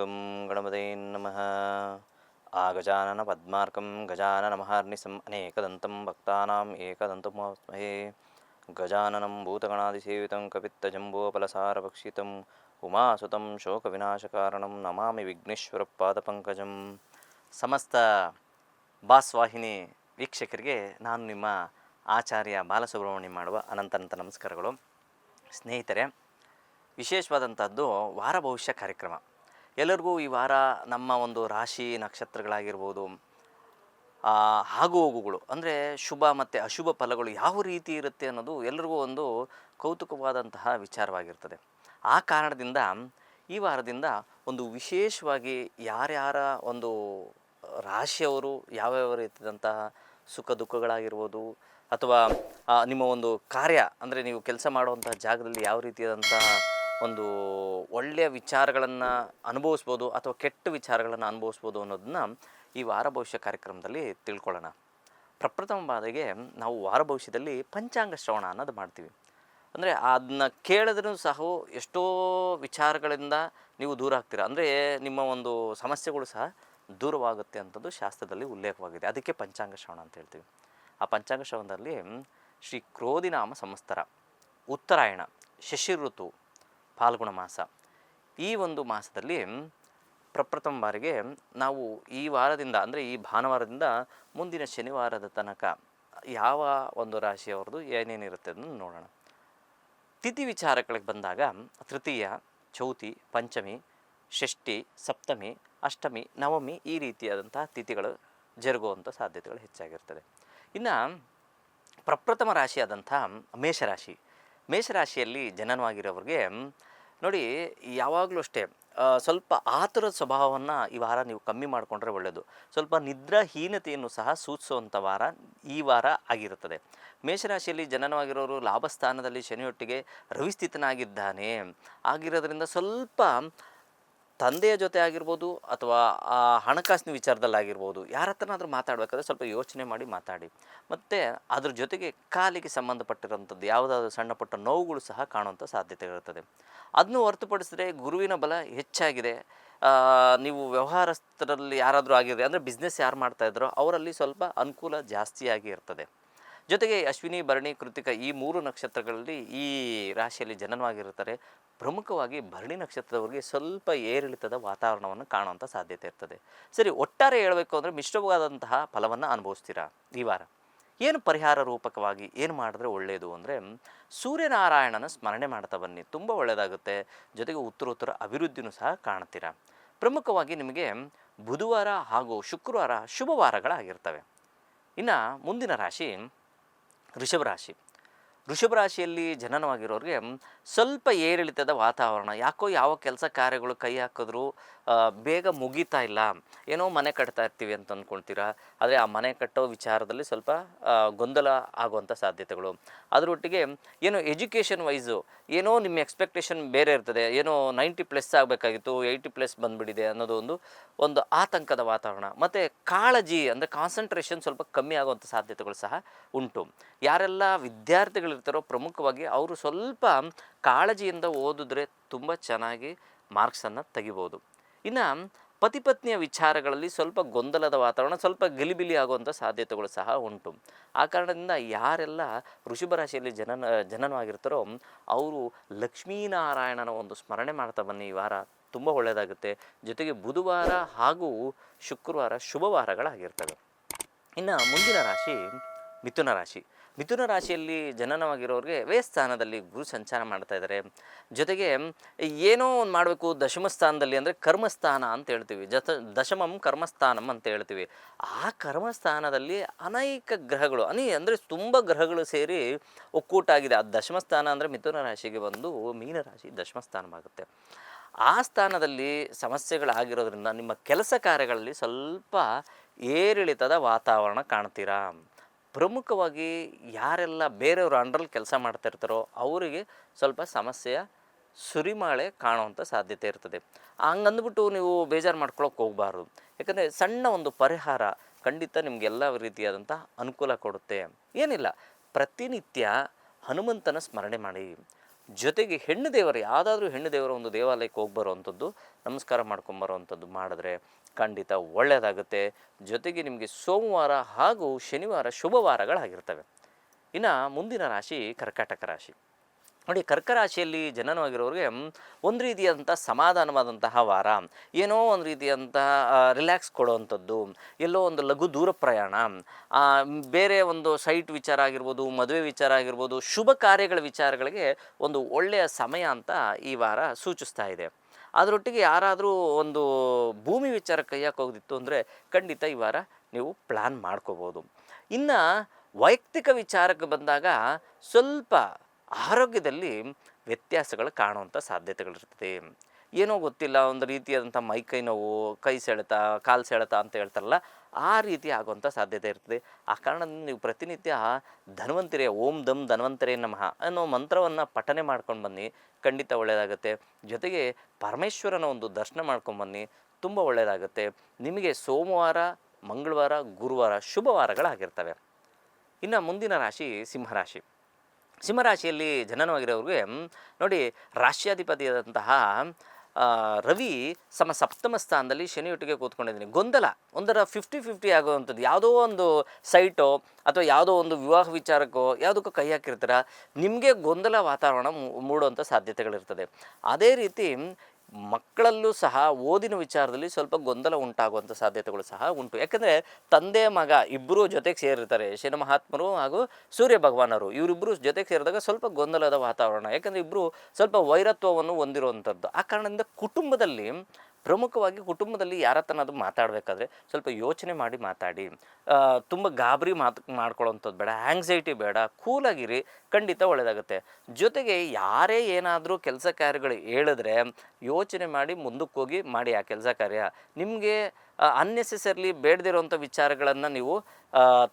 ಗಂ ಗಣಪತೇ ನಮಃ. ಆಗಜಾನನ ಪದ್ಮಾರ್ಕಂ ಗಜಾನನಮಹಾರ್ನಿಶಂ ಅನೇಕದಂತಂ ಭಕ್ತಾನಾಂ ಏಕದಂತಮುಪಸ್ಮಹೇ. ಗಜಾನನಂ ಭೂತಗಣಾದಿಸೇವಿತಂ ಕಪಿತ್ತಜಂಬೂಫಲಸಾರಭಕ್ಷಿತಂ ಉಮಾಸುತಂ ಶೋಕವಿನಾಶಕಾರಣಂ ನಮಾಮಿ ವಿಘ್ನೇಶ್ವರಪಾದಪಂಕಜಂ. ಸಮಸ್ತ ಬಾಸ್ವಾಹಿನಿ ವೀಕ್ಷಕರಿಗೆ ನಾನು ನಿಮ್ಮ ಆಚಾರ್ಯ ಬಾಲಸುಬ್ರಹ್ಮಣ್ಯ ಮಾಡುವ ಅನಂತ ನಮಸ್ಕಾರಗಳು. ಸ್ನೇಹಿತರೆ, ವಿಶೇಷವಾದಂಥದ್ದು ವಾರ ಭವಿಷ್ಯ ಕಾರ್ಯಕ್ರಮ. ಎಲ್ಲರಿಗೂ ಈ ವಾರ ನಮ್ಮ ಒಂದು ರಾಶಿ ನಕ್ಷತ್ರಗಳಾಗಿರ್ಬೋದು, ಆಗು ಹೋಗುಗಳು ಅಂದರೆ ಶುಭ ಮತ್ತು ಅಶುಭ ಫಲಗಳು ಯಾವ ರೀತಿ ಇರುತ್ತೆ ಅನ್ನೋದು ಎಲ್ಲರಿಗೂ ಒಂದು ಕೌತುಕವಾದಂತಹ ವಿಚಾರವಾಗಿರ್ತದೆ. ಆ ಕಾರಣದಿಂದ ಈ ವಾರದಿಂದ ಒಂದು ವಿಶೇಷವಾಗಿ ಯಾರ್ಯಾರ ಒಂದು ರಾಶಿಯವರು ಯಾವ್ಯಾವ ರೀತಿಯಾದಂತಹ ಸುಖ ದುಃಖಗಳಾಗಿರ್ಬೋದು, ಅಥವಾ ನಿಮ್ಮ ಒಂದು ಕಾರ್ಯ ಅಂದರೆ ನೀವು ಕೆಲಸ ಮಾಡುವಂಥ ಜಾಗದಲ್ಲಿ ಯಾವ ರೀತಿಯಾದಂತಹ ಒಂದು ಒಳ್ಳೆಯ ವಿಚಾರಗಳನ್ನು ಅನುಭವಿಸ್ಬೋದು ಅಥವಾ ಕೆಟ್ಟ ವಿಚಾರಗಳನ್ನು ಅನುಭವಿಸ್ಬೋದು ಅನ್ನೋದನ್ನ ಈ ವಾರ ಭವಿಷ್ಯ ಕಾರ್ಯಕ್ರಮದಲ್ಲಿ ತಿಳ್ಕೊಳ್ಳೋಣ. ಪ್ರಪ್ರಥಮ ಬಾರಿಗೆ ನಾವು ವಾರ ಭವಿಷ್ಯದಲ್ಲಿ ಪಂಚಾಂಗ ಶ್ರವಣ ಅನ್ನೋದು ಮಾಡ್ತೀವಿ. ಅಂದರೆ ಅದನ್ನ ಕೇಳಿದ್ರೂ ಸಹ ಎಷ್ಟೋ ವಿಚಾರಗಳಿಂದ ನೀವು ದೂರ ಆಗ್ತೀರ, ಅಂದರೆ ನಿಮ್ಮ ಒಂದು ಸಮಸ್ಯೆಗಳು ಸಹ ದೂರವಾಗುತ್ತೆ ಅಂಥದ್ದು ಶಾಸ್ತ್ರದಲ್ಲಿ ಉಲ್ಲೇಖವಾಗಿದೆ. ಅದಕ್ಕೆ ಪಂಚಾಂಗ ಶ್ರವಣ ಅಂತ ಹೇಳ್ತೀವಿ. ಆ ಪಂಚಾಂಗ ಶ್ರವಣದಲ್ಲಿ ಶ್ರೀ ಕ್ರೋಧಿನಾಮ ಸಂವತ್ಸರ, ಉತ್ತರಾಯಣ, ಶಶಿ ಋತು, ಫಾಲ್ಗುಣ ಮಾಸ, ಈ ಒಂದು ಮಾಸದಲ್ಲಿ ಪ್ರಪ್ರಥಮ ಬಾರಿಗೆ ನಾವು ಈ ವಾರದಿಂದ ಅಂದರೆ ಈ ಭಾನುವಾರದಿಂದ ಮುಂದಿನ ಶನಿವಾರದ ತನಕ ಯಾವ ಒಂದು ರಾಶಿಯವ್ರದ್ದು ಏನೇನಿರುತ್ತೆ ಅದನ್ನು ನೋಡೋಣ. ತಿಥಿ ವಿಚಾರಗಳಿಗೆ ಬಂದಾಗ ತೃತೀಯ, ಚೌತಿ, ಪಂಚಮಿ, ಷಷ್ಠಿ, ಸಪ್ತಮಿ, ಅಷ್ಟಮಿ, ನವಮಿ ಈ ರೀತಿಯಾದಂಥ ತಿಥಿಗಳು ಜರುಗುವಂಥ ಸಾಧ್ಯತೆಗಳು ಹೆಚ್ಚಾಗಿರ್ತದೆ. ಇನ್ನು ಪ್ರಪ್ರಥಮ ರಾಶಿಯಾದಂಥ ಮೇಷರಾಶಿ, ಮೇಷರಾಶಿಯಲ್ಲಿ ಜನನವಾಗಿರೋರಿಗೆ ನೋಡಿ, ಯಾವಾಗಲೂ ಅಷ್ಟೇ ಸ್ವಲ್ಪ ಆತುರದ ಸ್ವಭಾವವನ್ನು ಈ ವಾರ ನೀವು ಕಮ್ಮಿ ಮಾಡಿಕೊಂಡ್ರೆ ಒಳ್ಳೆಯದು. ಸ್ವಲ್ಪ ನಿದ್ರಾಹೀನತೆಯನ್ನು ಸಹ ಸೂಚಿಸುವಂಥ ವಾರ ಈ ವಾರ ಆಗಿರುತ್ತದೆ. ಮೇಷರಾಶಿಯಲ್ಲಿ ಜನನವಾಗಿರೋರು ಲಾಭಸ್ಥಾನದಲ್ಲಿ ಶನಿಯೊಟ್ಟಿಗೆ ರವಿಸ್ಥಿತನಾಗಿದ್ದಾನೆ ಆಗಿರೋದ್ರಿಂದ ಸ್ವಲ್ಪ ತಂದೆಯ ಜೊತೆ ಆಗಿರ್ಬೋದು ಅಥವಾ ಹಣಕಾಸಿನ ವಿಚಾರದಲ್ಲಾಗಿರ್ಬೋದು ಯಾರ ಹತ್ರನಾದರೂ ಮಾತಾಡಬೇಕಾದ್ರೆ ಸ್ವಲ್ಪ ಯೋಚನೆ ಮಾಡಿ ಮಾತಾಡಿ. ಮತ್ತು ಅದ್ರ ಜೊತೆಗೆ ಕಾಲಿಗೆ ಸಂಬಂಧಪಟ್ಟಿರೋಂಥದ್ದು ಯಾವುದಾದ್ರೂ ಸಣ್ಣ ಪುಟ್ಟ ನೋವುಗಳು ಸಹ ಕಾಣುವಂಥ ಸಾಧ್ಯತೆಗಳಿರ್ತದೆ. ಅದನ್ನು ಹೊರತುಪಡಿಸಿದ್ರೆ ಗುರುವಿನ ಬಲ ಹೆಚ್ಚಾಗಿದೆ. ನೀವು ವ್ಯವಹಾರಸ್ಥರಲ್ಲಿ ಯಾರಾದರೂ ಆಗಿದ್ರೆ ಅಂದರೆ ಬಿಸ್ನೆಸ್ ಯಾರು ಮಾಡ್ತಾಯಿದ್ರೋ ಅವರಲ್ಲಿ ಸ್ವಲ್ಪ ಅನುಕೂಲ ಜಾಸ್ತಿಯಾಗಿ ಇರ್ತದೆ. ಜೊತೆಗೆ ಅಶ್ವಿನಿ, ಭರಣಿ, ಕೃತಿಕ ಈ 3 ನಕ್ಷತ್ರಗಳಲ್ಲಿ ಈ ರಾಶಿಯಲ್ಲಿ ಜನನವಾಗಿರ್ತಾರೆ. ಪ್ರಮುಖವಾಗಿ ಭರಣಿ ನಕ್ಷತ್ರದವರಿಗೆ ಸ್ವಲ್ಪ ಏರಿಳಿತದ ವಾತಾವರಣವನ್ನು ಕಾಣುವಂಥ ಸಾಧ್ಯತೆ ಇರ್ತದೆ. ಸರಿ, ಒಟ್ಟಾರೆ ಹೇಳಬೇಕು ಅಂದರೆ ಮಿಶ್ರವಾದಂತಹ ಫಲವನ್ನು ಅನುಭವಿಸ್ತೀರಾ ಈ ವಾರ. ಏನು ಪರಿಹಾರ ರೂಪಕವಾಗಿ ಏನು ಮಾಡಿದ್ರೆ ಒಳ್ಳೆಯದು ಅಂದರೆ ಸೂರ್ಯನಾರಾಯಣನ ಸ್ಮರಣೆ ಮಾಡ್ತಾ ಬನ್ನಿ, ತುಂಬ ಒಳ್ಳೆಯದಾಗುತ್ತೆ. ಜೊತೆಗೆ ಉತ್ತರೋತ್ತರ ಅಭಿವೃದ್ಧಿನೂ ಸಹ ಕಾಣ್ತೀರಾ. ಪ್ರಮುಖವಾಗಿ ನಿಮಗೆ ಬುಧವಾರ ಹಾಗೂ ಶುಕ್ರವಾರ ಶುಭವಾರಗಳಾಗಿರ್ತವೆ. ಇನ್ನು ಮುಂದಿನ ರಾಶಿ ವೃಷಭ ರಾಶಿ. ವೃಷಭ ರಾಶಿಯಲ್ಲಿ ಜನನವಾಗಿರೋರಿಗೆ ಸ್ವಲ್ಪ ಏರಿಳಿತದ ವಾತಾವರಣ. ಯಾಕೋ ಯಾವ ಕೆಲಸ ಕಾರ್ಯಗಳು ಕೈ ಹಾಕಿದ್ರೂ ಬೇಗ ಮುಗೀತಾ ಇಲ್ಲ. ಏನೋ ಮನೆ ಕಟ್ತಾ ಇರ್ತೀವಿ ಅಂತ ಅಂದ್ಕೊಳ್ತೀರಾ, ಆದರೆ ಆ ಮನೆ ಕಟ್ಟೋ ವಿಚಾರದಲ್ಲಿ ಸ್ವಲ್ಪ ಗೊಂದಲ ಆಗುವಂಥ ಸಾಧ್ಯತೆಗಳು. ಅದರೊಟ್ಟಿಗೆ ಏನೋ ಎಜುಕೇಷನ್ ವೈಸು ಏನೋ ನಿಮ್ಮ ಎಕ್ಸ್ಪೆಕ್ಟೇಷನ್ ಬೇರೆ ಇರ್ತದೆ. ಏನೋ 90+ ಆಗಬೇಕಾಗಿತ್ತು, 80+ ಬಂದುಬಿಟ್ಟಿದೆ ಅನ್ನೋದು ಒಂದು ಆತಂಕದ ವಾತಾವರಣ. ಮತ್ತು ಕಾಳಜಿ ಅಂದರೆ ಕಾನ್ಸಂಟ್ರೇಷನ್ ಸ್ವಲ್ಪ ಕಮ್ಮಿ ಆಗುವಂಥ ಸಾಧ್ಯತೆಗಳು ಸಹ ಉಂಟು. ಯಾರೆಲ್ಲ ವಿದ್ಯಾರ್ಥಿಗಳಿರ್ತಾರೋ ಪ್ರಮುಖವಾಗಿ ಅವರು ಸ್ವಲ್ಪ ಕಾಳಜಿಯಿಂದ ಓದಿದ್ರೆ ತುಂಬ ಚೆನ್ನಾಗಿ ಮಾರ್ಕ್ಸನ್ನು ತೆಗಿಬೋದು. ಇನ್ನು ಪತಿ ಪತ್ನಿಯ ವಿಚಾರಗಳಲ್ಲಿ ಸ್ವಲ್ಪ ಗೊಂದಲದ ವಾತಾವರಣ, ಸ್ವಲ್ಪ ಗಲಿಬಿಲಿ ಆಗುವಂಥ ಸಾಧ್ಯತೆಗಳು ಸಹ ಉಂಟು. ಆ ಕಾರಣದಿಂದ ಯಾರೆಲ್ಲ ವೃಷಭ ರಾಶಿಯಲ್ಲಿ ಜನನವಾಗಿರ್ತಾರೋ ಅವರು ಲಕ್ಷ್ಮೀನಾರಾಯಣನ ಒಂದು ಸ್ಮರಣೆ ಮಾಡ್ತಾ ಬನ್ನಿ, ಈ ವಾರ ತುಂಬ ಒಳ್ಳೆಯದಾಗುತ್ತೆ. ಜೊತೆಗೆ ಬುಧವಾರ ಹಾಗೂ ಶುಕ್ರವಾರ ಶುಭವಾರಗಳಾಗಿರ್ತವೆ. ಇನ್ನು ಮುಂದಿನ ರಾಶಿ ಮಿಥುನ ರಾಶಿ. ಮಿಥುನ ರಾಶಿಯಲ್ಲಿ ಜನನವಾಗಿರೋರಿಗೆ ವ್ಯಯಸ್ಥಾನದಲ್ಲಿ ಗುರು ಸಂಚಾರ ಮಾಡ್ತಾ ಇದ್ದಾರೆ. ಜೊತೆಗೆ ಏನೋ ಒಂದು ಮಾಡಬೇಕು ದಶಮ ಸ್ಥಾನದಲ್ಲಿ, ಅಂದರೆ ಕರ್ಮಸ್ಥಾನ ಅಂತ ಹೇಳ್ತೀವಿ, ದಶಮಂ ಕರ್ಮಸ್ಥಾನಂ ಅಂತ ಹೇಳ್ತೀವಿ. ಆ ಕರ್ಮಸ್ಥಾನದಲ್ಲಿ ಅನೇಕ ಗ್ರಹಗಳು ಅಂದರೆ ತುಂಬ ಗ್ರಹಗಳು ಸೇರಿ ಒಕ್ಕೂಟ ಆಗಿದೆ. ಆ ದಶಮ ಸ್ಥಾನ ಅಂದರೆ ಮಿಥುನ ರಾಶಿಗೆ ಬಂದು ಮೀನರಾಶಿ ದಶಮ ಸ್ಥಾನವಾಗುತ್ತೆ. ಆ ಸ್ಥಾನದಲ್ಲಿ ಸಮಸ್ಯೆಗಳಾಗಿರೋದ್ರಿಂದ ನಿಮ್ಮ ಕೆಲಸ ಕಾರ್ಯಗಳಲ್ಲಿ ಸ್ವಲ್ಪ ಏರಿಳಿತದ ವಾತಾವರಣ ಕಾಣ್ತೀರಾ. ಪ್ರಮುಖವಾಗಿ ಯಾರೆಲ್ಲ ಬೇರೆಯವರು ಅಂಡರಲ್ಲಿ ಕೆಲಸ ಮಾಡ್ತಾಯಿರ್ತಾರೋ ಅವರಿಗೆ ಸ್ವಲ್ಪ ಸಮಸ್ಯೆಯ ಸುರಿಮಳೆ ಕಾಣುವಂಥ ಸಾಧ್ಯತೆ ಇರ್ತದೆ. ಹಂಗಂದ್ಬಿಟ್ಟು ನೀವು ಬೇಜಾರು ಮಾಡ್ಕೊಳಕ್ಕೆ ಹೋಗಬಾರ್ದು. ಯಾಕಂದರೆ ಸಣ್ಣ ಒಂದು ಪರಿಹಾರ ಖಂಡಿತ ನಿಮಗೆಲ್ಲ ರೀತಿಯಾದಂಥ ಅನುಕೂಲ ಕೊಡುತ್ತೆ. ಏನಿಲ್ಲ, ಪ್ರತಿನಿತ್ಯ ಹನುಮಂತನ ಸ್ಮರಣೆ ಮಾಡಿ, ಜೊತೆಗೆ ಹೆಣ್ಣು ದೇವರು ಯಾವುದಾದ್ರೂ ಹೆಣ್ಣು ದೇವರ ಒಂದು ದೇವಾಲಯಕ್ಕೆ ಹೋಗಿ ಬರುವಂಥದ್ದು, ನಮಸ್ಕಾರ ಮಾಡ್ಕೊಂಬರುವಂಥದ್ದು ಮಾಡಿದ್ರೆ ಖಂಡಿತ ಒಳ್ಳೆಯದಾಗುತ್ತೆ. ಜೊತೆಗೆ ನಿಮಗೆ ಸೋಮವಾರ ಹಾಗೂ ಶನಿವಾರ ಶುಭವಾರಗಳಾಗಿರ್ತವೆ. ಇನ್ನು ಮುಂದಿನ ರಾಶಿ ಕರ್ಕಾಟಕ ರಾಶಿ. ನೋಡಿ, ಕರ್ಕ ರಾಶಿಯಲ್ಲಿ ಜನನವಾಗಿರೋರಿಗೆ ಒಂದು ರೀತಿಯಾದಂಥ ಸಮಾಧಾನವಾದಂತಹ ವಾರ, ಏನೋ ಒಂದು ರೀತಿಯಂತಹ ರಿಲ್ಯಾಕ್ಸ್ ಕೊಡುವಂಥದ್ದು, ಎಲ್ಲೋ ಒಂದು ಲಘು ದೂರ ಪ್ರಯಾಣ, ಬೇರೆ ಒಂದು ಸೈಟ್ ವಿಚಾರ ಆಗಿರ್ಬೋದು, ಮದುವೆ ವಿಚಾರ ಆಗಿರ್ಬೋದು, ಶುಭ ಕಾರ್ಯಗಳ ವಿಚಾರಗಳಿಗೆ ಒಂದು ಒಳ್ಳೆಯ ಸಮಯ ಅಂತ ಈ ವಾರ ಸೂಚಿಸ್ತಾ ಇದೆ. ಅದರೊಟ್ಟಿಗೆ ಯಾರಾದರೂ ಒಂದು ಭೂಮಿ ವಿಚಾರ ಕೈಯಾಕೆ ಹೋಗಿತ್ತು ಅಂದರೆ ಖಂಡಿತ ಈ ವಾರ ನೀವು ಪ್ಲ್ಯಾನ್ ಮಾಡ್ಕೋಬೋದು. ಇನ್ನು ವೈಯಕ್ತಿಕ ವಿಚಾರಕ್ಕೆ ಬಂದಾಗ ಸ್ವಲ್ಪ ಆರೋಗ್ಯದಲ್ಲಿ ವ್ಯತ್ಯಾಸಗಳು ಕಾಣುವಂಥ ಸಾಧ್ಯತೆಗಳಿರ್ತದೆ. ಏನೋ ಗೊತ್ತಿಲ್ಲ, ಒಂದು ರೀತಿಯಾದಂಥ ಮೈಕೈ ನೋವು, ಕೈ ಸೆಳೆತ, ಕಾಲು ಸೆಳೆತ ಅಂತ ಹೇಳ್ತಾರಲ್ಲ, ಆ ರೀತಿ ಆಗುವಂಥ ಸಾಧ್ಯತೆ ಇರ್ತದೆ. ಆ ಕಾರಣದಿಂದ ನೀವು ಪ್ರತಿನಿತ್ಯ ಧನ್ವಂತರಿ ಓಂ ದಮ್ ಧನ್ವಂತರೇ ನಮಃ ಅನ್ನೋ ಮಂತ್ರವನ್ನು ಪಠನೆ ಮಾಡ್ಕೊಂಡು ಬನ್ನಿ, ಖಂಡಿತ ಒಳ್ಳೆಯದಾಗುತ್ತೆ. ಜೊತೆಗೆ ಪರಮೇಶ್ವರನ ಒಂದು ದರ್ಶನ ಮಾಡ್ಕೊಂಬನ್ನಿ, ತುಂಬ ಒಳ್ಳೆಯದಾಗುತ್ತೆ. ನಿಮಗೆ ಸೋಮವಾರ, ಮಂಗಳವಾರ, ಗುರುವಾರ ಶುಭವಾರಗಳಾಗಿರ್ತವೆ. ಇನ್ನು ಮುಂದಿನ ರಾಶಿ ಸಿಂಹರಾಶಿ. ಸಿಂಹರಾಶಿಯಲ್ಲಿ ಜನನವಾಗಿರೋರಿಗೆ ನೋಡಿ, ರಾಶ್ಯಾಧಿಪತಿಯಾದಂತಹ ರವಿ ಸಪ್ತಮ ಸ್ಥಾನದಲ್ಲಿ ಶನಿಯೊಟ್ಟಿಗೆ ಕೂತ್ಕೊಂಡಿದ್ದೀನಿ. ಗೊಂದಲ ಒಂದರ 50-50 ಆಗುವಂಥದ್ದು. ಯಾವುದೋ ಒಂದು ಸೈಟೋ ಅಥವಾ ಯಾವುದೋ ಒಂದು ವಿವಾಹ ವಿಚಾರಕ್ಕೋ ಯಾವುದಕ್ಕೋ ಕೈ ಹಾಕಿರ್ತೀರ, ನಿಮಗೆ ಗೊಂದಲ ವಾತಾವರಣ ಮೂಡುವಂಥ ಸಾಧ್ಯತೆಗಳಿರ್ತದೆ. ಅದೇ ರೀತಿ ಮಕ್ಕಳಲ್ಲೂ ಸಹ ಓದಿನ ವಿಚಾರದಲ್ಲಿ ಸ್ವಲ್ಪ ಗೊಂದಲ ಉಂಟಾಗುವಂಥ ಸಾಧ್ಯತೆಗಳು ಸಹ ಉಂಟು. ಯಾಕೆಂದರೆ ತಂದೆ ಮಗ ಇಬ್ಬರೂ ಜೊತೆಗೆ ಸೇರಿರ್ತಾರೆ, ಶನಿ ಮಹಾತ್ಮರು ಹಾಗೂ ಸೂರ್ಯ ಭಗವಾನರು, ಇವರಿಬ್ಬರು ಜೊತೆಗೆ ಸೇರಿದಾಗ ಸ್ವಲ್ಪ ಗೊಂದಲದ ವಾತಾವರಣ. ಯಾಕೆಂದರೆ ಇಬ್ಬರು ಸ್ವಲ್ಪ ವೈರತ್ವವನ್ನು ಹೊಂದಿರುವಂಥದ್ದು. ಆ ಕಾರಣದಿಂದ ಕುಟುಂಬದಲ್ಲಿ ಪ್ರಮುಖವಾಗಿ ಕುಟುಂಬದಲ್ಲಿ ಯಾರ ತನದು ಮಾತಾಡಬೇಕಾದ್ರೆ ಸ್ವಲ್ಪ ಯೋಚನೆ ಮಾಡಿ ಮಾತಾಡಿ. ತುಂಬ ಗಾಬರಿ ಮಾಡ್ಕೊಳ್ಳೋವಂಥದ್ದು ಬೇಡ, ಆ್ಯಂಗ್ಸೈಟಿ ಬೇಡ, ಕೂಲಾಗಿರಿ, ಖಂಡಿತ ಒಳ್ಳೆಯದಾಗುತ್ತೆ. ಜೊತೆಗೆ ಯಾರೇ ಏನಾದರೂ ಕೆಲಸ ಕಾರ್ಯಗಳು ಹೇಳಿದ್ರೆ ಯೋಚನೆ ಮಾಡಿ ಮುಂದಕ್ಕೆ ಹೋಗಿ ಮಾಡಿ ಆ ಕೆಲಸ ಕಾರ್ಯ. ನಿಮಗೆ ಅನ್ನೆಸೆಸರ್ಲಿ ಬೇಡದಿರೋಂಥ ವಿಚಾರಗಳನ್ನು ನೀವು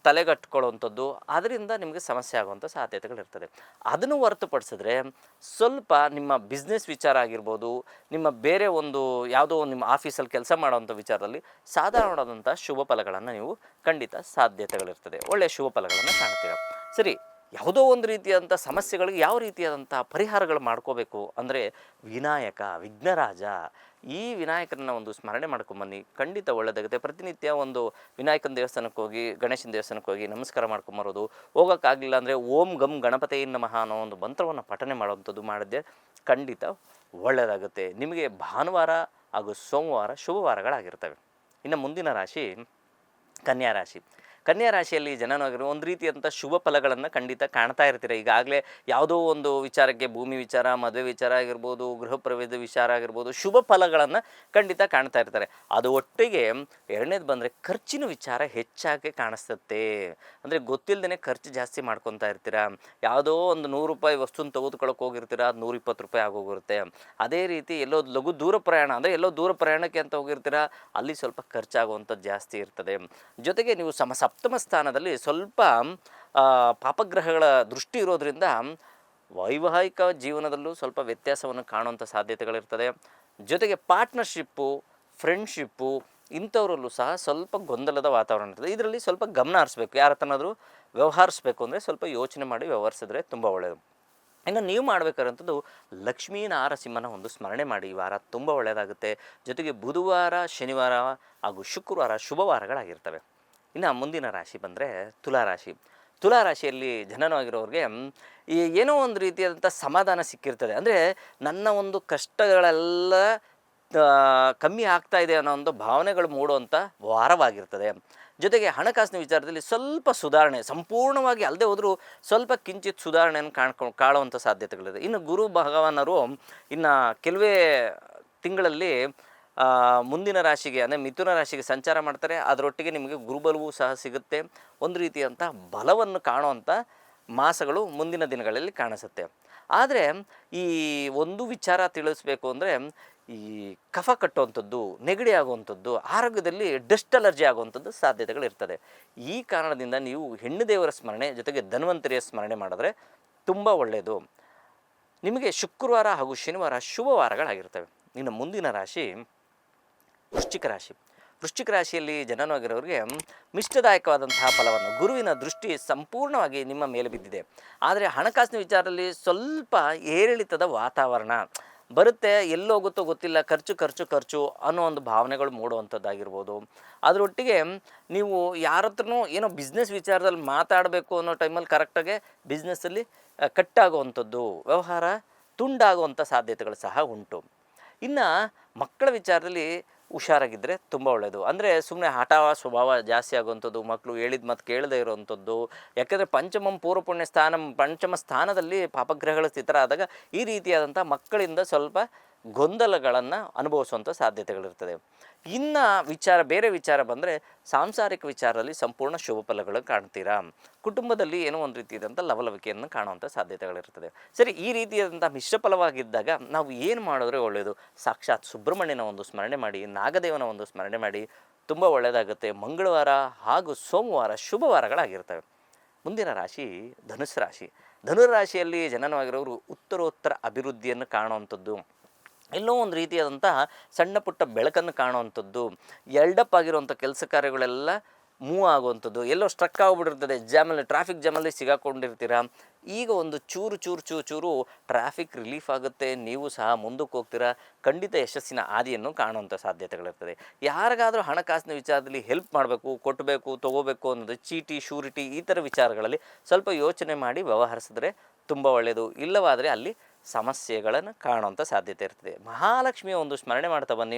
ತಲೆಗಟ್ಕೊಳ್ಳುವಂಥದ್ದು, ಅದರಿಂದ ನಿಮಗೆ ಸಮಸ್ಯೆ ಆಗುವಂಥ ಸಾಧ್ಯತೆಗಳಿರ್ತದೆ. ಅದನ್ನು ಹೊರತುಪಡಿಸಿದ್ರೆ ಸ್ವಲ್ಪ ನಿಮ್ಮ ಬಿಸ್ನೆಸ್ ವಿಚಾರ ಆಗಿರ್ಬೋದು, ನಿಮ್ಮ ಬೇರೆ ಒಂದು ಯಾವುದೋ ನಿಮ್ಮ ಆಫೀಸಲ್ಲಿ ಕೆಲಸ ಮಾಡೋವಂಥ ವಿಚಾರದಲ್ಲಿ ಸಾಧಾರಣವಾದಂಥ ಶುಭ ಫಲಗಳನ್ನು ನೀವು ಖಂಡಿತ ಸಾಧ್ಯತೆಗಳಿರ್ತದೆ, ಒಳ್ಳೆಯ ಶುಭ ಫಲಗಳನ್ನು ಕಾಣ್ತೀರ. ಸರಿ, ಯಾವುದೋ ಒಂದು ರೀತಿಯಾದಂಥ ಸಮಸ್ಯೆಗಳಿಗೆ ಯಾವ ರೀತಿಯಾದಂಥ ಪರಿಹಾರಗಳು ಮಾಡ್ಕೋಬೇಕು ಅಂದರೆ ವಿನಾಯಕ, ವಿಘ್ನರಾಜ, ಈ ವಿನಾಯಕರನ್ನ ಒಂದು ಸ್ಮರಣೆ ಮಾಡ್ಕೊಂಬನ್ನಿ, ಖಂಡಿತ ಒಳ್ಳೆಯದಾಗುತ್ತೆ. ಪ್ರತಿನಿತ್ಯ ಒಂದು ವಿನಾಯಕನ ದೇವಸ್ಥಾನಕ್ಕೆ ಹೋಗಿ, ಗಣೇಶನ ದೇವಸ್ಥಾನಕ್ಕೆ ಹೋಗಿ ನಮಸ್ಕಾರ ಮಾಡ್ಕೊಂಬರೋದು. ಹೋಗೋಕ್ಕಾಗಲಿಲ್ಲ ಅಂದರೆ ಓಂ ಗಮ್ ಗಣಪತೇ ನಮಃ ಅನ್ನೋ ಒಂದು ಮಂತ್ರವನ್ನು ಪಠನೆ ಮಾಡುವಂಥದ್ದು ಮಾಡಿದ್ದೆ ಖಂಡಿತ ಒಳ್ಳೆಯದಾಗುತ್ತೆ. ನಿಮಗೆ ಭಾನುವಾರ ಹಾಗೂ ಸೋಮವಾರ ಶುಭವಾರಗಳಾಗಿರ್ತವೆ. ಇನ್ನು ಮುಂದಿನ ರಾಶಿ ಕನ್ಯಾ ರಾಶಿ. ಕನ್ಯಾ ರಾಶಿಯಲ್ಲಿ ಜನನವಾಗಿರೋ ಒಂದು ರೀತಿಯಾದಂಥ ಶುಭ ಫಲಗಳನ್ನು ಖಂಡಿತ ಕಾಣ್ತಾ ಇರ್ತೀರ. ಈಗಾಗಲೇ ಯಾವುದೋ ಒಂದು ವಿಚಾರಕ್ಕೆ, ಭೂಮಿ ವಿಚಾರ, ಮದುವೆ ವಿಚಾರ ಆಗಿರ್ಬೋದು, ಗೃಹ ಪ್ರವೇಶ ವಿಚಾರ ಆಗಿರ್ಬೋದು, ಶುಭ ಫಲಗಳನ್ನು ಖಂಡಿತ ಕಾಣ್ತಾ ಇರ್ತಾರೆ. ಅದು ಒಟ್ಟಿಗೆ ಎರಡನೇದು ಬಂದರೆ ಖರ್ಚಿನ ವಿಚಾರ ಹೆಚ್ಚಾಗಿ ಕಾಣಿಸ್ತತ್ತೆ. ಅಂದರೆ ಗೊತ್ತಿಲ್ಲದೇ ಖರ್ಚು ಜಾಸ್ತಿ ಮಾಡ್ಕೊತಾ ಇರ್ತೀರ. ಯಾವುದೋ ಒಂದು 100 ರೂಪಾಯಿ ವಸ್ತುನ ತೆಗೆದುಕೊಳ್ಳೋಕೆ ಹೋಗಿರ್ತೀರ, ಅದು 120 ರೂಪಾಯಿ ಆಗೋಗಿರುತ್ತೆ. ಅದೇ ರೀತಿ ಎಲ್ಲೋ ಲಘು ದೂರ ಪ್ರಯಾಣ ಅಂದರೆ ಎಲ್ಲೋ ದೂರ ಪ್ರಯಾಣಕ್ಕೆ ಅಂತ ಹೋಗಿರ್ತೀರ, ಅಲ್ಲಿ ಸ್ವಲ್ಪ ಖರ್ಚಾಗುವಂಥದ್ದು ಜಾಸ್ತಿ ಇರ್ತದೆ. ಜೊತೆಗೆ ನೀವು ಸಪ್ತಮ ಸ್ಥಾನದಲ್ಲಿ ಸ್ವಲ್ಪ ಪಾಪಗ್ರಹಗಳ ದೃಷ್ಟಿ ಇರೋದರಿಂದ ವೈವಾಹಿಕ ಜೀವನದಲ್ಲೂ ಸ್ವಲ್ಪ ವ್ಯತ್ಯಾಸವನ್ನು ಕಾಣುವಂಥ ಸಾಧ್ಯತೆಗಳಿರ್ತದೆ. ಜೊತೆಗೆ ಪಾರ್ಟ್ನರ್ಶಿಪ್ಪು, ಫ್ರೆಂಡ್ಶಿಪ್ಪು ಇಂಥವರಲ್ಲೂ ಸಹ ಸ್ವಲ್ಪ ಗೊಂದಲದ ವಾತಾವರಣ ಇರ್ತದೆ. ಇದರಲ್ಲಿ ಸ್ವಲ್ಪ ಗಮನ ಹರಿಸ್ಬೇಕು. ಯಾರ ಹತ್ರನಾದರೂ ವ್ಯವಹರಿಸ್ಬೇಕು ಅಂದರೆ ಸ್ವಲ್ಪ ಯೋಚನೆ ಮಾಡಿ ವ್ಯವಹರಿಸಿದ್ರೆ ತುಂಬ ಒಳ್ಳೆಯದು. ಇನ್ನು ನೀವು ಮಾಡಬೇಕಾದಂಥದ್ದು ಲಕ್ಷ್ಮೀ ನಾರಸಿಂಹನ ಒಂದು ಸ್ಮರಣೆ ಮಾಡಿ. ಈ ವಾರ ತುಂಬ ಒಳ್ಳೆಯದಾಗುತ್ತೆ. ಜೊತೆಗೆ ಬುಧವಾರ, ಶನಿವಾರ ಹಾಗೂ ಶುಕ್ರವಾರ ಶುಭವಾರಗಳಾಗಿರ್ತವೆ. ಇನ್ನು ಮುಂದಿನ ರಾಶಿ ಬಂದರೆ ತುಲಾರಾಶಿ. ತುಲಾರಾಶಿಯಲ್ಲಿ ಜನನವಾಗಿರೋರಿಗೆ ಏನೋ ಒಂದು ರೀತಿಯಾದಂಥ ಸಮಾಧಾನ ಸಿಕ್ಕಿರ್ತದೆ. ಅಂದರೆ ನನ್ನ ಒಂದು ಕಷ್ಟಗಳೆಲ್ಲ ಕಮ್ಮಿ ಆಗ್ತಾ ಇದೆ ಅನ್ನೋ ಒಂದು ಭಾವನೆಗಳು ಮೂಡುವಂಥ ವಾರವಾಗಿರ್ತದೆ. ಜೊತೆಗೆ ಹಣಕಾಸಿನ ವಿಚಾರದಲ್ಲಿ ಸ್ವಲ್ಪ ಸುಧಾರಣೆ, ಸಂಪೂರ್ಣವಾಗಿ ಅಲ್ಲದೆ ಹೋದರೂ ಸ್ವಲ್ಪ ಕಿಂಚಿತ್ ಸುಧಾರಣೆಯನ್ನು ಕಾಣುವಂಥ ಸಾಧ್ಯತೆಗಳಿದೆ. ಇನ್ನು ಗುರು ಭಗವಾನರು ಇನ್ನು ಕೆಲವೇ ತಿಂಗಳಲ್ಲಿ ಮುಂದಿನ ರಾಶಿಗೆ ಅಂದರೆ ಮಿಥುನ ರಾಶಿಗೆ ಸಂಚಾರ ಮಾಡ್ತಾರೆ. ಅದರೊಟ್ಟಿಗೆ ನಿಮಗೆ ಗುರುಬಲವೂ ಸಹ ಸಿಗುತ್ತೆ. ಒಂದು ರೀತಿಯಂಥ ಬಲವನ್ನು ಕಾಣುವಂಥ ಮಾಸಗಳು ಮುಂದಿನ ದಿನಗಳಲ್ಲಿ ಕಾಣಿಸುತ್ತೆ. ಆದರೆ ಈ ಒಂದು ವಿಚಾರ ತಿಳಿಸ್ಬೇಕು ಅಂದರೆ ಈ ಕಫ ಕಟ್ಟುವಂಥದ್ದು, ನೆಗಡಿ ಆಗುವಂಥದ್ದು, ಆರೋಗ್ಯದಲ್ಲಿ ಡಸ್ಟ್ ಅಲರ್ಜಿ ಆಗುವಂಥದ್ದು ಸಾಧ್ಯತೆಗಳಿರ್ತದೆ. ಈ ಕಾರಣದಿಂದ ನೀವು ಹೆಣ್ಣು ದೇವರ ಸ್ಮರಣೆ ಜೊತೆಗೆ ಧನ್ವಂತರಿಯ ಸ್ಮರಣೆ ಮಾಡಿದ್ರೆ ತುಂಬ ಒಳ್ಳೆಯದು. ನಿಮಗೆ ಶುಕ್ರವಾರ ಹಾಗೂ ಶನಿವಾರ ಶುಭವಾರಗಳಾಗಿರ್ತವೆ. ಇನ್ನು ಮುಂದಿನ ರಾಶಿ ವೃಶ್ಚಿಕ ರಾಶಿ. ವೃಶ್ಚಿಕ ರಾಶಿಯಲ್ಲಿ ಜನನವಾಗಿರೋರಿಗೆ ಮಿಷ್ಟದಾಯಕವಾದಂತಹ ಫಲವನ್ನು, ಗುರುವಿನ ದೃಷ್ಟಿ ಸಂಪೂರ್ಣವಾಗಿ ನಿಮ್ಮ ಮೇಲೆ ಬಿದ್ದಿದೆ. ಆದರೆ ಹಣಕಾಸಿನ ವಿಚಾರದಲ್ಲಿ ಸ್ವಲ್ಪ ಏರಿಳಿತದ ವಾತಾವರಣ ಬರುತ್ತೆ. ಎಲ್ಲೋಗುತ್ತೋ ಗೊತ್ತಿಲ್ಲ, ಖರ್ಚು ಖರ್ಚು ಖರ್ಚು ಅನ್ನೋ ಒಂದು ಭಾವನೆಗಳು ಮೂಡುವಂಥದ್ದಾಗಿರ್ಬೋದು. ಅದರೊಟ್ಟಿಗೆ ನೀವು ಯಾರ ಹತ್ರನೂ ಏನೋ ಬಿಸ್ನೆಸ್ ವಿಚಾರದಲ್ಲಿ ಮಾತಾಡಬೇಕು ಅನ್ನೋ ಟೈಮಲ್ಲಿ ಕರೆಕ್ಟಾಗಿ ಬಿಸ್ನೆಸ್ಸಲ್ಲಿ ಕಟ್ಟಾಗುವಂಥದ್ದು, ವ್ಯವಹಾರ ತುಂಡಾಗುವಂಥ ಸಾಧ್ಯತೆಗಳು ಸಹ ಉಂಟು. ಇನ್ನು ಮಕ್ಕಳ ವಿಚಾರದಲ್ಲಿ ಹುಷಾರಾಗಿದ್ದರೆ ತುಂಬ ಒಳ್ಳೆಯದು. ಅಂದರೆ ಸುಮ್ಮನೆ ಹಠ ಸ್ವಭಾವ ಜಾಸ್ತಿ ಆಗುವಂಥದ್ದು, ಮಕ್ಕಳು ಹೇಳಿದ ಮಾತು ಕೇಳದೇ ಇರುವಂಥದ್ದು. ಯಾಕೆಂದರೆ ಪಂಚಮ ಸ್ಥಾನದಲ್ಲಿ ಪಾಪಗ್ರಹಗಳ ಸ್ಥಿತರ ಆದಾಗ ಈ ರೀತಿಯಾದಂಥ ಮಕ್ಕಳಿಂದ ಸ್ವಲ್ಪ ಗೊಂದಲಗಳನ್ನು ಅನುಭವಿಸುವಂಥ ಸಾಧ್ಯತೆಗಳಿರ್ತದೆ. ಇನ್ನು ಬೇರೆ ವಿಚಾರ ಬಂದರೆ ಸಾಂಸಾರಿಕ ವಿಚಾರದಲ್ಲಿ ಸಂಪೂರ್ಣ ಶುಭ ಫಲಗಳು ಕಾಣ್ತೀರಾ. ಕುಟುಂಬದಲ್ಲಿ ಏನೋ ಒಂದು ರೀತಿಯಾದಂಥ ಲವಲವಿಕೆಯನ್ನು ಕಾಣುವಂಥ ಸಾಧ್ಯತೆಗಳಿರ್ತದೆ. ಸರಿ, ಈ ರೀತಿಯಾದಂಥ ಮಿಶ್ರ ಫಲವಾಗಿದ್ದಾಗ ನಾವು ಏನು ಮಾಡಿದ್ರೆ ಒಳ್ಳೆಯದು? ಸಾಕ್ಷಾತ್ ಸುಬ್ರಹ್ಮಣ್ಯನ ಒಂದು ಸ್ಮರಣೆ ಮಾಡಿ, ನಾಗದೇವನ ಒಂದು ಸ್ಮರಣೆ ಮಾಡಿ, ತುಂಬ ಒಳ್ಳೆಯದಾಗುತ್ತೆ. ಮಂಗಳವಾರ ಹಾಗೂ ಸೋಮವಾರ ಶುಭವಾರಗಳಾಗಿರ್ತವೆ. ಮುಂದಿನ ರಾಶಿ ಧನುಸ್ಸು ರಾಶಿ. ಧನುರಾಶಿಯಲ್ಲಿ ಜನನವಾಗಿರೋರು ಉತ್ತರೋತ್ತರ ಅಭಿವೃದ್ಧಿಯನ್ನು ಕಾಣುವಂಥದ್ದು, ಎಲ್ಲೋ ಒಂದು ರೀತಿಯಾದಂತಹ ಸಣ್ಣ ಪುಟ್ಟ ಬೆಳಕನ್ನು ಕಾಣುವಂಥದ್ದು, ಎಲ್ಡಪ್ ಆಗಿರುವಂಥ ಕೆಲಸ ಕಾರ್ಯಗಳೆಲ್ಲ ಮೂವ್ ಆಗುವಂಥದ್ದು, ಎಲ್ಲೋ ಸ್ಟ್ರಕ್ ಆಗಿಬಿಟ್ಟಿರ್ತದೆ, ಟ್ರಾಫಿಕ್ ಜಾಮಲ್ಲಿ ಸಿಗಾಕೊಂಡಿರ್ತೀರ. ಈಗ ಒಂದು ಚೂರು ಟ್ರಾಫಿಕ್ ರಿಲೀಫ್ ಆಗುತ್ತೆ, ನೀವು ಸಹ ಮುಂದಕ್ಕೆ ಹೋಗ್ತೀರಾ. ಖಂಡಿತ ಯಶಸ್ಸಿನ ಹಾದಿಯನ್ನು ಕಾಣುವಂಥ ಸಾಧ್ಯತೆಗಳಿರ್ತದೆ. ಯಾರಿಗಾದರೂ ಹಣಕಾಸಿನ ವಿಚಾರದಲ್ಲಿ ಹೆಲ್ಪ್ ಮಾಡಬೇಕು, ಕೊಟ್ಟಬೇಕು, ತೊಗೋಬೇಕು ಅನ್ನೋದು, ಚೀಟಿ ಶೂರಿಟಿ ಈ ಥರ ವಿಚಾರಗಳಲ್ಲಿ ಸ್ವಲ್ಪ ಯೋಚನೆ ಮಾಡಿ ವ್ಯವಹರಿಸಿದ್ರೆ ತುಂಬ ಒಳ್ಳೆಯದು. ಇಲ್ಲವಾದರೆ ಅಲ್ಲಿ ಸಮಸ್ಯೆಗಳನ್ನು ಕಾಣುವಂಥ ಸಾಧ್ಯತೆ ಇರ್ತದೆ. ಮಹಾಲಕ್ಷ್ಮಿಯ ಒಂದು ಸ್ಮರಣೆ ಮಾಡ್ತಾ ಬನ್ನಿ,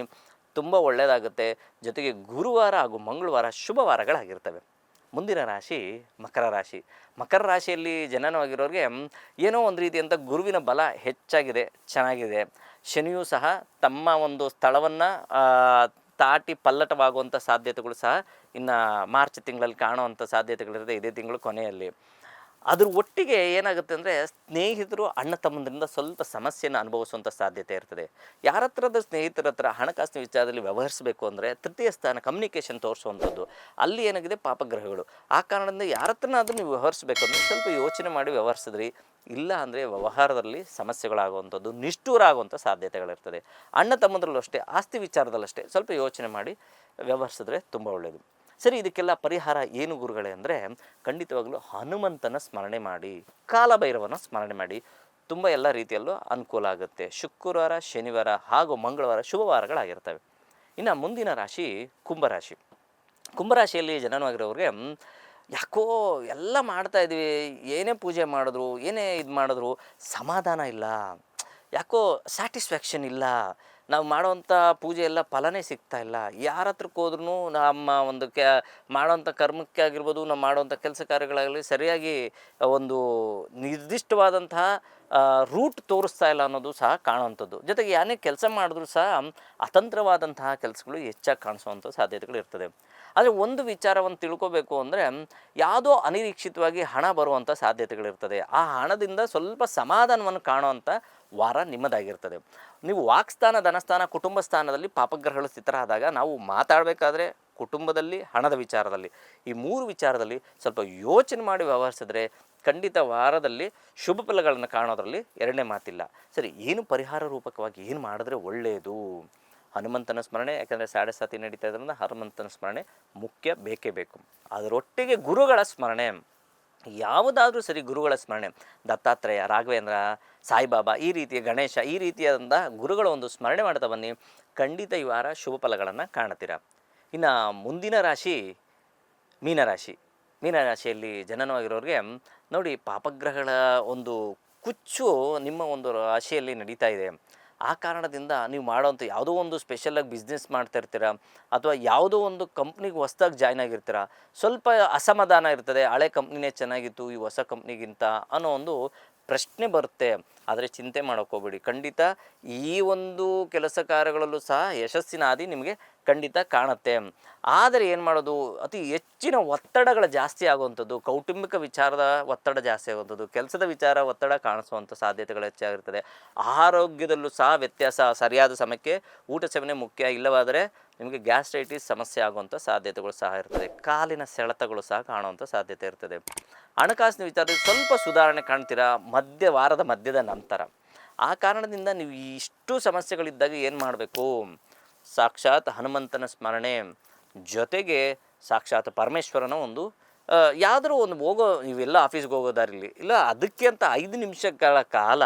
ತುಂಬ ಒಳ್ಳೆಯದಾಗುತ್ತೆ. ಜೊತೆಗೆ ಗುರುವಾರ ಹಾಗೂ ಮಂಗಳವಾರ ಶುಭವಾರಗಳಾಗಿರ್ತವೆ. ಮುಂದಿನ ರಾಶಿ ಮಕರ ರಾಶಿ. ಮಕರ ರಾಶಿಯಲ್ಲಿ ಜನನವಾಗಿರೋರಿಗೆ ಏನೋ ಒಂದು ರೀತಿಯಂಥ ಗುರುವಿನ ಬಲ ಹೆಚ್ಚಾಗಿದೆ, ಚೆನ್ನಾಗಿದೆ. ಶನಿಯೂ ಸಹ ತಮ್ಮ ಒಂದು ಸ್ಥಳವನ್ನು ದಾಟಿ ಪಲ್ಲಟವಾಗುವಂಥ ಸಾಧ್ಯತೆಗಳು ಸಹ ಇನ್ನು ಮಾರ್ಚ್ ತಿಂಗಳಲ್ಲಿ ಕಾಣುವಂಥ ಸಾಧ್ಯತೆಗಳಿರುತ್ತೆ, ಇದೇ ತಿಂಗಳು ಕೊನೆಯಲ್ಲಿ. ಅದ್ರ ಒಟ್ಟಿಗೆ ಏನಾಗುತ್ತೆ ಅಂದರೆ ಸ್ನೇಹಿತರು ಅಣ್ಣ ತಮ್ಮಂದರಿಂದ ಸ್ವಲ್ಪ ಸಮಸ್ಯೆಯನ್ನು ಅನುಭವಿಸುವಂಥ ಸಾಧ್ಯತೆ ಇರ್ತದೆ. ಯಾರ ಹತ್ರದ ಸ್ನೇಹಿತರ ಹತ್ರ ಹಣಕಾಸಿನ ವಿಚಾರದಲ್ಲಿ ವ್ಯವಹರಿಸಬೇಕು ಅಂದರೆ ತೃತೀಯ ಸ್ಥಾನ ಕಮ್ಯುನಿಕೇಷನ್ ತೋರಿಸುವಂಥದ್ದು, ಅಲ್ಲಿ ಏನಾಗಿದೆ ಪಾಪಗ್ರಹಗಳು. ಆ ಕಾರಣದಿಂದ ಯಾರ ಹತ್ರನಾದರೂ ನೀವು ವ್ಯವಹರಿಸಬೇಕು ಅಂದರೆ ಸ್ವಲ್ಪ ಯೋಚನೆ ಮಾಡಿ ವ್ಯವಹರಿಸಿದ್ರಿ. ಇಲ್ಲ ಅಂದರೆ ವ್ಯವಹಾರದಲ್ಲಿ ಸಮಸ್ಯೆಗಳಾಗುವಂಥದ್ದು, ನಿಷ್ಠೂರ ಆಗುವಂಥ ಸಾಧ್ಯತೆಗಳಿರ್ತದೆ. ಅಣ್ಣ ತಮ್ಮಂದ್ರಲ್ಲೂ ಅಷ್ಟೇ, ಆಸ್ತಿ ವಿಚಾರದಲ್ಲಷ್ಟೇ ಸ್ವಲ್ಪ ಯೋಚನೆ ಮಾಡಿ ವ್ಯವಹರಿಸಿದ್ರೆ ತುಂಬ ಒಳ್ಳೆಯದು. ಸರಿ, ಇದಕ್ಕೆಲ್ಲ ಪರಿಹಾರ ಏನು ಗುರುಗಳೇ ಅಂದರೆ ಖಂಡಿತವಾಗಲೂ ಹನುಮಂತನ ಸ್ಮರಣೆ ಮಾಡಿ, ಕಾಲಭೈರವನ ಸ್ಮರಣೆ ಮಾಡಿ, ತುಂಬ ಎಲ್ಲ ರೀತಿಯಲ್ಲೂ ಅನುಕೂಲ ಆಗುತ್ತೆ. ಶುಕ್ರವಾರ, ಶನಿವಾರ ಹಾಗೂ ಮಂಗಳವಾರ ಶುಭವಾರಗಳಾಗಿರ್ತವೆ. ಇನ್ನು ಮುಂದಿನ ರಾಶಿ ಕುಂಭರಾಶಿ. ಕುಂಭರಾಶಿಯಲ್ಲಿ ಜನನವಾಗಿರೋರಿಗೆ ಯಾಕೋ ಎಲ್ಲ ಮಾಡ್ತಾಯಿದ್ವಿ, ಏನೇ ಪೂಜೆ ಮಾಡಿದ್ರು, ಏನೇ ಇದು ಮಾಡಿದ್ರು ಸಮಾಧಾನ ಇಲ್ಲ, ಯಾಕೋ ಸ್ಯಾಟಿಸ್ಫ್ಯಾಕ್ಷನ್ ಇಲ್ಲ, ನಾವು ಮಾಡೋವಂಥ ಪೂಜೆ ಎಲ್ಲ ಫಲನೇ ಸಿಗ್ತಾ ಇಲ್ಲ. ಯಾರ ಹತ್ರಕ್ಕೆ ಹೋದ್ರೂ ನಮ್ಮ ಒಂದು ಮಾಡೋವಂಥ ಕರ್ಮಕ್ಕೆ ಆಗಿರ್ಬೋದು, ನಾವು ಮಾಡೋವಂಥ ಕೆಲಸ ಕಾರ್ಯಗಳಾಗಲಿ ಸರಿಯಾಗಿ ಒಂದು ನಿರ್ದಿಷ್ಟವಾದಂತಹ ರೂಟ್ ತೋರಿಸ್ತಾ ಇಲ್ಲ ಅನ್ನೋದು ಸಹ ಕಾಣುವಂಥದ್ದು. ಜೊತೆಗೆ ಯಾನೇ ಕೆಲಸ ಮಾಡಿದ್ರೂ ಸಹ ಅತಂತ್ರವಾದಂತಹ ಕೆಲಸಗಳು ಹೆಚ್ಚಾಗಿ ಕಾಣಿಸುವಂಥ ಸಾಧ್ಯತೆಗಳು ಇರ್ತದೆ. ಆದರೆ ಒಂದು ವಿಚಾರವನ್ನು ತಿಳ್ಕೋಬೇಕು ಅಂದರೆ ಯಾವುದೋ ಅನಿರೀಕ್ಷಿತವಾಗಿ ಹಣ ಬರುವಂಥ ಸಾಧ್ಯತೆಗಳಿರ್ತದೆ. ಆ ಹಣದಿಂದ ಸ್ವಲ್ಪ ಸಮಾಧಾನವನ್ನು ಕಾಣುವಂಥ ವಾರ ನಿಮ್ಮದಾಗಿರ್ತದೆ. ನೀವು ವಾಕ್ಸ್ಥಾನ, ಧನಸ್ಥಾನ, ಕುಟುಂಬ ಸ್ಥಾನದಲ್ಲಿ ಪಾಪಗ್ರಹಗಳು ಸ್ಥಿತರಾದಾಗ ನಾವು ಮಾತಾಡಬೇಕಾದ್ರೆ ಕುಟುಂಬದಲ್ಲಿ, ಹಣದ ವಿಚಾರದಲ್ಲಿ, ಈ ಮೂರು ವಿಚಾರದಲ್ಲಿ ಸ್ವಲ್ಪ ಯೋಚನೆ ಮಾಡಿ ವ್ಯವಹರಿಸಿದ್ರೆ ಖಂಡಿತ ವಾರದಲ್ಲಿ ಶುಭ ಫಲಗಳನ್ನು ಕಾಣೋದ್ರಲ್ಲಿ ಎರಡನೇ ಮಾತಿಲ್ಲ. ಸರಿ, ಏನು ಪರಿಹಾರ ರೂಪಕವಾಗಿ ಏನು ಮಾಡಿದ್ರೆ ಒಳ್ಳೆಯದು? ಹನುಮಂತನ ಸ್ಮರಣೆ, ಯಾಕಂದರೆ ಸಾಡೆ ಸಾತಿ ನಡೀತಾ ಇದ್ರಿಂದ ಹನುಮಂತನ ಸ್ಮರಣೆ ಮುಖ್ಯ, ಬೇಕೇ ಬೇಕು. ಅದರೊಟ್ಟಿಗೆ ಗುರುಗಳ ಸ್ಮರಣೆ, ಯಾವುದಾದ್ರೂ ಸರಿ ಗುರುಗಳ ಸ್ಮರಣೆ, ದತ್ತಾತ್ರೇಯ, ರಾಘವೇಂದ್ರ, ಸಾಯಿಬಾಬಾ, ಈ ರೀತಿಯ ಗಣೇಶ, ಈ ರೀತಿಯಾದಂಥ ಗುರುಗಳ ಒಂದು ಸ್ಮರಣೆ ಮಾಡ್ತಾ ಬನ್ನಿ, ಖಂಡಿತ ಈ ವಾರ ಶುಭ ಫಲಗಳನ್ನು ಕಾಣ್ತೀರ. ಇನ್ನು ಮುಂದಿನ ರಾಶಿ ಮೀನರಾಶಿ. ಮೀನರಾಶಿಯಲ್ಲಿ ಜನನವಾಗಿರೋರಿಗೆ ನೋಡಿ, ಪಾಪಗ್ರಹಗಳ ಒಂದು ಕುಚ್ಚು ನಿಮ್ಮ ಒಂದು ರಾಶಿಯಲ್ಲಿ ನಡೀತಾ ಇದೆ. ಆ ಕಾರಣದಿಂದ ನೀವು ಮಾಡೋವಂಥ ಯಾವುದೋ ಒಂದು ಸ್ಪೆಷಲಾಗಿ ಬಿಸ್ನೆಸ್ ಮಾಡ್ತಾ ಇರ್ತೀರ, ಅಥವಾ ಯಾವುದೋ ಒಂದು ಕಂಪ್ನಿಗೆ ಹೊಸ್ದಾಗಿ ಜಾಯ್ನ್ ಆಗಿರ್ತೀರ, ಸ್ವಲ್ಪ ಅಸಮಾಧಾನ ಇರ್ತದೆ. ಹಳೆ ಕಂಪ್ನಿನೇ ಚೆನ್ನಾಗಿತ್ತು, ಈ ಹೊಸ ಕಂಪ್ನಿಗಿಂತ ಅನ್ನೋ ಒಂದು ಪ್ರಶ್ನೆ ಬರುತ್ತೆ. ಆದರೆ ಚಿಂತೆ ಮಾಡೋಕ್ಕೆ ಹೋಗ್ಬೇಡಿ, ಖಂಡಿತ ಈ ಒಂದು ಕೆಲಸ ಕಾರ್ಯಗಳಲ್ಲೂ ಸಹ ಯಶಸ್ಸಿನ ಹಾದಿ ನಿಮಗೆ ಖಂಡಿತ ಕಾಣುತ್ತೆ. ಆದರೆ ಏನು ಮಾಡೋದು, ಅತಿ ಹೆಚ್ಚಿನ ಒತ್ತಡಗಳು ಜಾಸ್ತಿ ಆಗುವಂಥದ್ದು, ಕೌಟುಂಬಿಕ ವಿಚಾರದ ಒತ್ತಡ ಜಾಸ್ತಿ ಆಗುವಂಥದ್ದು, ಕೆಲಸದ ವಿಚಾರ ಒತ್ತಡ ಕಾಣಿಸುವಂಥ ಸಾಧ್ಯತೆಗಳು ಹೆಚ್ಚಾಗಿರ್ತದೆ. ಆರೋಗ್ಯದಲ್ಲೂ ಸಹ ವ್ಯತ್ಯಾಸ, ಸರಿಯಾದ ಸಮಯಕ್ಕೆ ಊಟ ಸೇವನೆ ಮುಖ್ಯ, ಇಲ್ಲವಾದರೆ ನಿಮಗೆ ಗ್ಯಾಸ್ಟ್ರೈಟಿಸ್ ಸಮಸ್ಯೆ ಆಗುವಂಥ ಸಾಧ್ಯತೆಗಳು ಸಹ ಇರ್ತದೆ. ಕಾಲಿನ ಸೆಳೆತಗಳು ಸಹ ಕಾಣುವಂಥ ಸಾಧ್ಯತೆ ಇರ್ತದೆ. ಹಣಕಾಸಿನ ವಿಚಾರದಲ್ಲಿ ಸ್ವಲ್ಪ ಸುಧಾರಣೆ ಕಾಣ್ತೀರಾ ವಾರದ ಮಧ್ಯದ ನಂತರ. ಆ ಕಾರಣದಿಂದ ನೀವು ಇಷ್ಟು ಸಮಸ್ಯೆಗಳಿದ್ದಾಗ ಏನು ಮಾಡಬೇಕು? ಸಾಕ್ಷಾತ್ ಹನುಮಂತನ ಸ್ಮರಣೆ, ಜೊತೆಗೆ ಸಾಕ್ಷಾತ್ ಪರಮೇಶ್ವರನ ಒಂದು ಯಾವುದಾದ್ರು ಒಂದು ನೀವೆಲ್ಲ ಆಫೀಸ್ಗೆ ಹೋಗೋ ದಾರಿಲಿ ಇಲ್ಲ ಅದಕ್ಕೆ ಅಂತ 5 ನಿಮಿಷಗಳ ಕಾಲ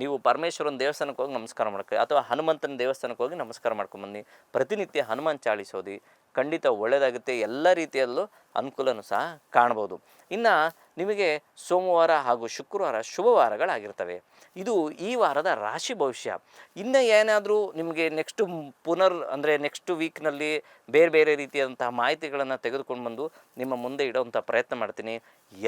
ನೀವು ಪರಮೇಶ್ವರನ ದೇವಸ್ಥಾನಕ್ಕೆ ಹೋಗಿ ನಮಸ್ಕಾರ ಮಾಡ್ಕೊಳ್ಳಿ, ಅಥವಾ ಹನುಮಂತನ ದೇವಸ್ಥಾನಕ್ಕೆ ಹೋಗಿ ನಮಸ್ಕಾರ ಮಾಡ್ಕೊಂಬನ್ನಿ. ಪ್ರತಿನಿತ್ಯ ಹನುಮಾನ್ ಚಾಲೀಸ್ ಓದಿ, ಖಂಡಿತ ಒಳ್ಳೆಯದಾಗುತ್ತೆ. ಎಲ್ಲ ರೀತಿಯಲ್ಲೂ ಅನುಕೂಲನೂ ಸಹ ಕಾಣ್ಬೋದು. ಇನ್ನು ನಿಮಗೆ ಸೋಮವಾರ ಹಾಗೂ ಶುಕ್ರವಾರ ಶುಭವಾರಗಳಾಗಿರ್ತವೆ. ಇದು ಈ ವಾರದ ರಾಶಿ ಭವಿಷ್ಯ. ಇನ್ನು ಏನಾದರೂ ನಿಮಗೆ ನೆಕ್ಸ್ಟ್ ವೀಕ್ನಲ್ಲಿ ಬೇರೆ ಬೇರೆ ರೀತಿಯಾದಂತಹ ಮಾಹಿತಿಗಳನ್ನು ತೆಗೆದುಕೊಂಡು ಬಂದು ನಿಮ್ಮ ಮುಂದೆ ಇಡೋವಂಥ ಪ್ರಯತ್ನ ಮಾಡ್ತೀನಿ.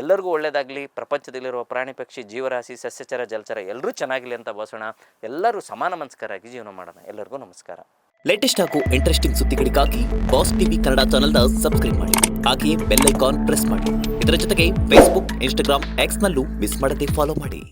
ಎಲ್ಲರಿಗೂ ಒಳ್ಳೆಯದಾಗಲಿ. ಪ್ರಪಂಚದಲ್ಲಿರುವ ಪ್ರಾಣಿ ಪಕ್ಷಿ ಜೀವರಾಶಿ ಸಸ್ಯಚರ ಜಲಚರ ಎಲ್ಲರೂ ಚೆನ್ನಾಗಿರಲಿ ಅಂತ ಭಾವಿಸೋಣ. ಎಲ್ಲರೂ ಸಮಾನ ಮನಸ್ಕರಾಗಿ ಜೀವನ ಮಾಡೋಣ. ಎಲ್ಲರಿಗೂ ನಮಸ್ಕಾರ. ಲೇಟೆಸ್ಟ್ ಹಾಗೂ ಇಂಟ್ರೆಸ್ಟಿಂಗ್ ಸುದ್ದಿಗಳಿಗಾಗಿ ಬಾಸ್ ಟಿವಿ ಕನ್ನಡ ಚಾನೆಲ್ನ ಸಬ್ಸ್ಕ್ರೈಬ್ ಮಾಡಿ. ಹಾಗೆಯೇ ಬೆಲ್ ಐಕಾನ್ ಪ್ರೆಸ್ ಮಾಡಿ. ಇದರ ಜೊತೆಗೆ ಫೇಸ್ಬುಕ್, ಇನ್ಸ್ಟಾಗ್ರಾಮ್, ಎಕ್ಸ್ನಲ್ಲೂ ಮಿಸ್ ಮಾಡದೆ ಫಾಲೋ ಮಾಡಿ.